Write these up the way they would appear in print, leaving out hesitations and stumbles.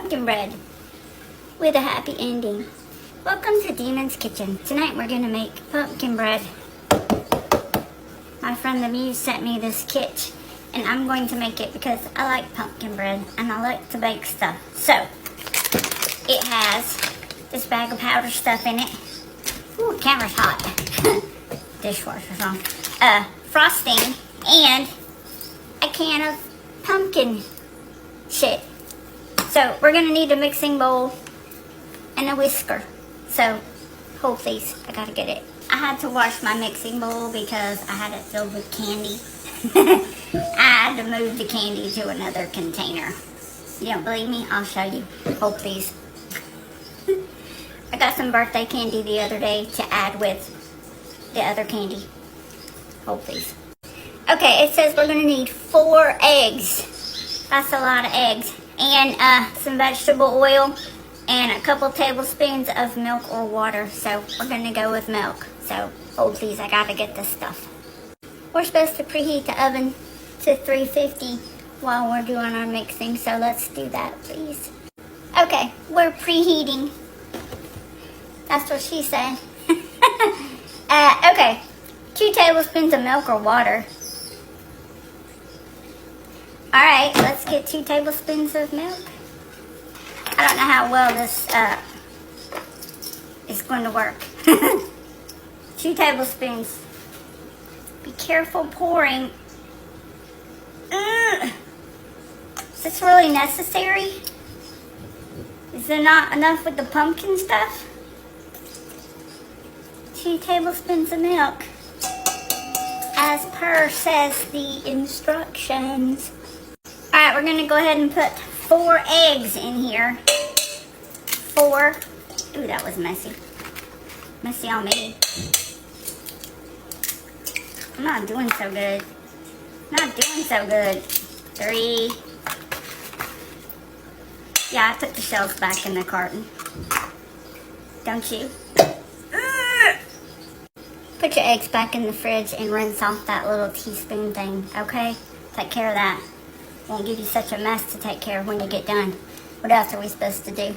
pumpkin bread with a happy ending. Welcome to Demon's Kitchen. Tonight we're going to make pumpkin bread. My friend the Muse sent me this kit, and I'm going to make it because I like pumpkin bread and I like to bake stuff. So, it has this bag of powder stuff in it. Ooh, camera's hot. Dishwasher's on. Frosting and a can of pumpkin shit. So, we're going to need a mixing bowl and a whisker. So, hold please, I gotta get it. I had to wash my mixing bowl because I had it filled with candy. I had to move the candy to another container. You don't believe me? I'll show you. Hold please. I got some birthday candy the other day to add with the other candy. Hold please. Okay, it says we're gonna need 4 eggs. That's a lot of eggs. And some vegetable oil. And a couple tablespoons of milk or water. So we're gonna go with milk. So hold please, I gotta get this stuff. We're supposed to preheat the oven to 350 while we're doing our mixing. So let's do that, please. Okay, we're preheating. That's what she said. Okay, 2 tablespoons of milk or water. All right, let's get 2 tablespoons of milk. I don't know how well this is going to work. 2 tablespoons. Be careful pouring. Ugh. Is this really necessary? Is there not enough with the pumpkin stuff? 2 tablespoons of milk. As per says the instructions. Alright, we're going to go ahead and put 4 eggs in here. 4. Ooh, that was messy. Messy on me. I'm not doing so good. Not doing so good. 3. Yeah, I put the shells back in the carton. Don't you? Put your eggs back in the fridge and rinse off that little teaspoon thing, okay? Take care of that. Won't give you such a mess to take care of when you get done. What else are we supposed to do?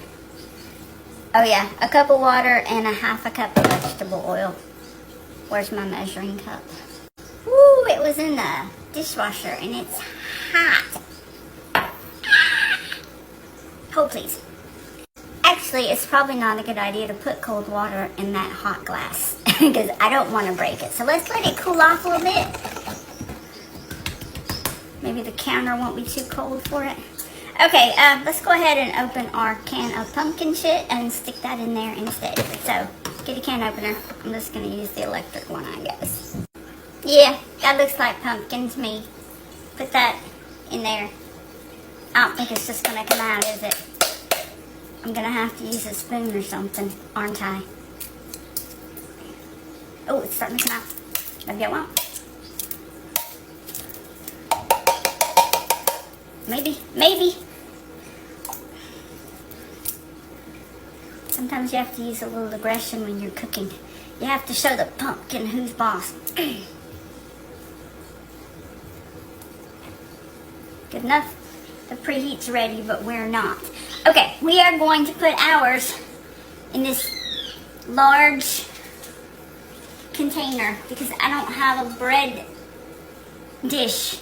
Oh yeah, a cup of water and a half a cup of vegetable oil. Where's my measuring cup? Woo, it was in the dishwasher and it's hot. Hold please. Actually, it's probably not a good idea to put cold water in that hot glass because I don't want to break it. So let's let it cool off a little bit. Maybe the counter won't be too cold for it. Okay, let's go ahead and open our can of pumpkin shit and stick that in there instead. So, get a can opener. I'm just going to use the electric one, I guess. Yeah, that looks like pumpkin to me. Put that in there. I don't think it's just going to come out, is it? I'm going to have to use a spoon or something, aren't I? Oh, it's starting to come out. Maybe I won't. Maybe. Sometimes you have to use a little aggression when you're cooking. You have to show the pumpkin who's boss. Good enough. The preheat's ready, but we're not. Okay, we are going to put ours in this large container because I don't have a bread dish.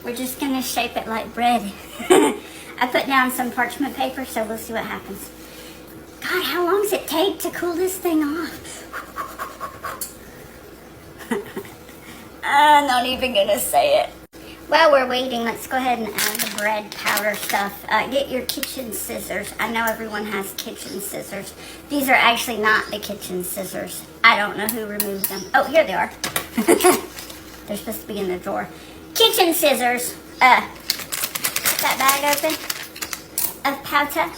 We're just going to shape it like bread. I put down some parchment paper, so we'll see what happens. God, how long does it take to cool this thing off? I'm not even going to say it. While we're waiting, let's go ahead and add the bread powder stuff. Get your kitchen scissors. I know everyone has kitchen scissors. These are actually not the kitchen scissors. I don't know who removed them. Oh, here they are. They're supposed to be in the drawer. Kitchen scissors. That bag open of powder.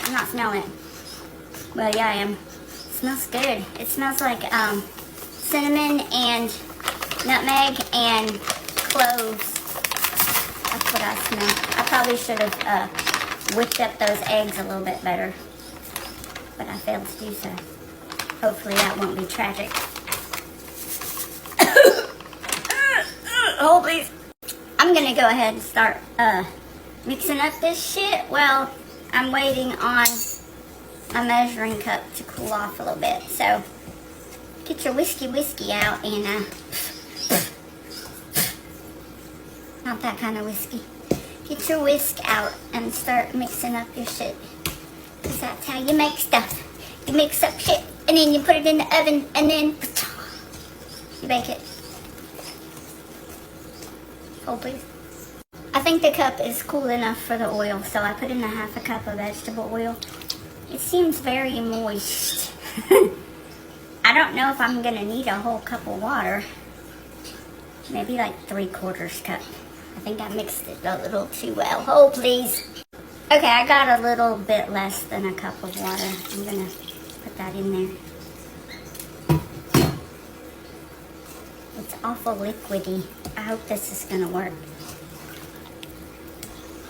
I'm not smelling it. Well, yeah, I am. It smells good. It smells like cinnamon and nutmeg and cloves. That's what I smell. I probably should have whipped up those eggs a little bit better, but I failed to do so. Hopefully that won't be tragic. Hold please. I'm going gonna go ahead and start mixing up this shit while I'm waiting on my measuring cup to cool off a little bit. So get your whiskey out and not that kind of whiskey. Get your whisk out and start mixing up your shit. Cause that's how you make stuff. You mix up shit and then you put it in the oven and then you bake it. Hold please. I think the cup is cool enough for the oil, so I put in a half a cup of vegetable oil. It seems very moist. I don't know if I'm gonna need a whole cup of water. Maybe like 3/4 cup. I think I mixed it a little too well. Hold please. Okay, I got a little bit less than a cup of water. I'm gonna put that in there. It's awful liquidy. I hope this is gonna work.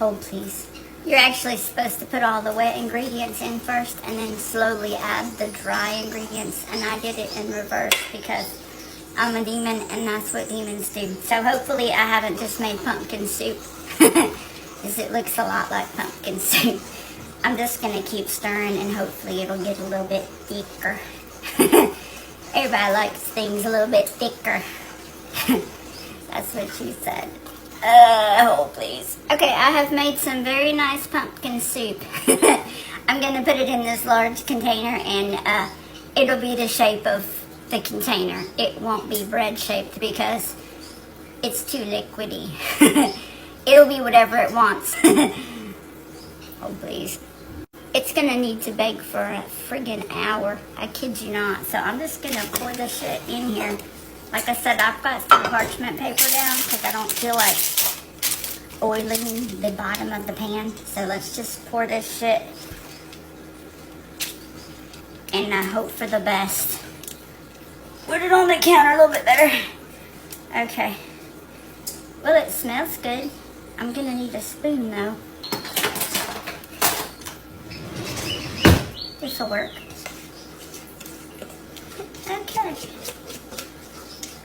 Hold please. You're actually supposed to put all the wet ingredients in first and then slowly add the dry ingredients. And I did it in reverse because I'm a demon and that's what demons do. So hopefully I haven't just made pumpkin soup. Because it looks a lot like pumpkin soup. I'm just going to keep stirring and hopefully it'll get a little bit thicker. Everybody likes things a little bit thicker. That's what she said. Hold please. Okay, I have made some very nice pumpkin soup. I'm going to put it in this large container and it'll be the shape of the container. It won't be bread shaped because it's too liquidy. It'll be whatever it wants. Oh please. It's gonna need to bake for a friggin' hour. I kid you not. So I'm just gonna pour this shit in here. Like I said, I've got some parchment paper down because I don't feel like oiling the bottom of the pan. So let's just pour this shit and hope for the best. Put it on the counter a little bit better. Okay. Well, it smells good. I'm gonna need a spoon though. This'll work. Okay.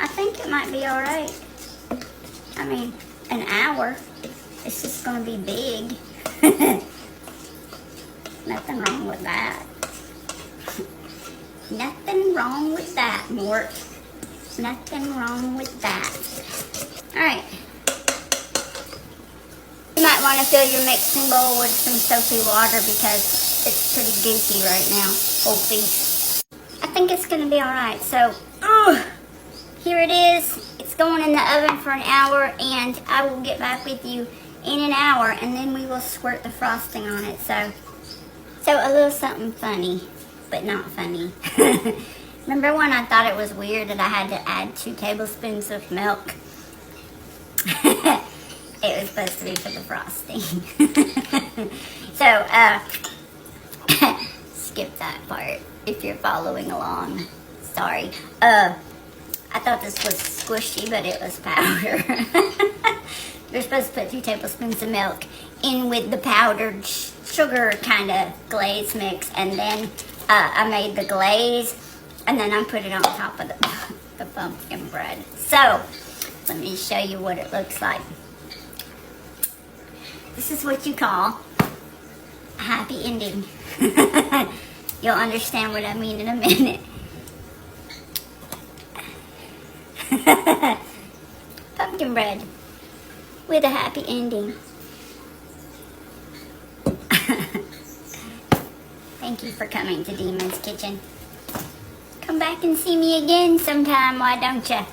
I think it might be alright. I mean, an hour. It's just gonna be big. Nothing wrong with that. Nothing wrong with that, Mort. Nothing wrong with that. Alright. You might want to fill your mixing bowl with some soapy water because it's pretty goopy right now. Oh, please. I think it's going to be alright. So, here it is. It's going in the oven for an hour and I will get back with you in an hour and then we will squirt the frosting on it. So a little something funny, but not funny. Remember when I thought it was weird that I had to add 2 tablespoons of milk? It was supposed to be for the frosting. So, skip that part if you're following along. Sorry. I thought this was squishy, but it was powder. You're supposed to put 2 tablespoons of milk in with the powdered sugar kind of glaze mix. And then I made the glaze. And then I put it on top of the pumpkin bread. So, let me show you what it looks like. This is what you call a happy ending. You'll understand what I mean in a minute. Pumpkin bread with a happy ending. Thank you for coming to Demon's Kitchen. Come back and see me again sometime, why don't you?